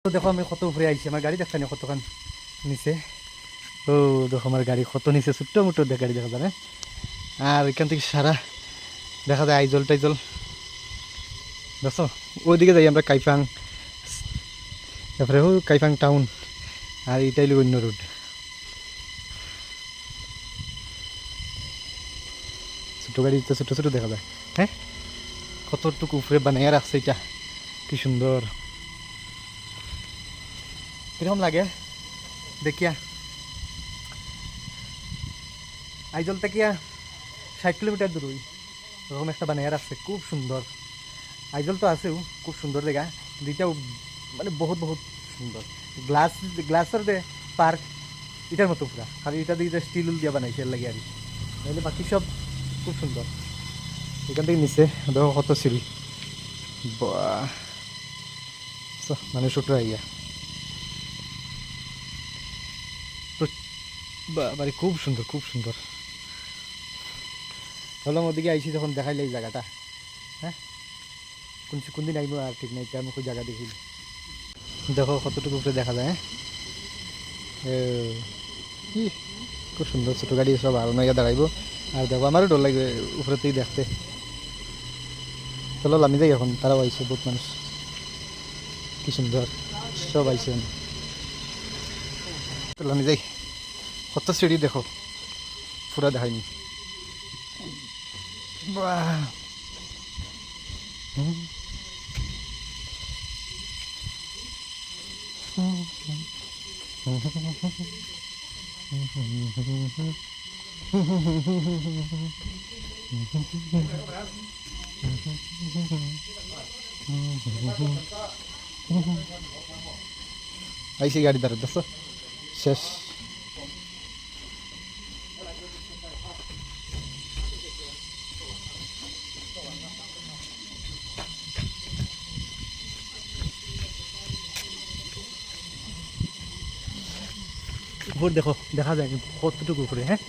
তো দেখো আমি কত উপরে আইছি, আমার গাড়ি দেখতে না কতখান নিচে। ও দেখো আমার গাড়ি কত নিচে, ছোট্ট মোটো গাড়ি দেখা যায়। আর এখান থেকে সারা দেখা যায় আইজল টাইজল, দেখো ওইদিকে যাই আমরা কাইফাং, তারপরে ও কাইফাং টাউন, আর এটাই হলো অন্য রোড। ছোটো গাড়ি তো ছোটো ছোটো দেখা যায়। হ্যাঁ, কতটুকু উপরে বানাইয়া রাখছে এটা, কি সুন্দর। কিরকম লাগে দেখিয়া? আইজল থেকে 60 কিলোমিটার দূর ওরকম একটা বানাইয়া রাখছে, খুব সুন্দর। আইজল তো আছেও খুব সুন্দর জায়গা, দুইটাও মানে বহুত বহুত সুন্দর। গ্লাসের যে পার্ক এটার মতো পুরা, খালি এটা দিয়ে স্টিল দিয়ে বানাইছে এর লাগে আর নাহলে বাকি সব খুব সুন্দর। এখান থেকে নিচে দেখো কত সিঁড়ি, বাহ মানে ছোট আইয়া তো, বাড়ি খুব সুন্দর খুব সুন্দর। ভাবলাম ওদিকে আইসি যখন দেখাইলে এই জায়গাটা। হ্যাঁ, কোন দিন আইব আর ঠিক নাই, আমি ওই জায়গা দেখি। দেখো কতটুকু উপরে দেখা যায়। হ্যাঁ, খুব সুন্দর ছোটো গাড়ি সব আরো নইয়া দাঁড়াইব। আর দেখো আমারও ডর লাগবে উপরেতেই দেখতে। চলো আমি যাই এখন, তারাও আইসে বহুত মানুষ, কি সুন্দর সব আইসে। চলো আমি যাই, কত সিঁড়ি দেখো, পুরা দেখায়নি। বাহ, আইসি গাড়ি দাঁড়া দেখো শেষ। উপর দেখো, দেখা যায় কিন্তু কতটুকু উপরে। হ্যাঁ,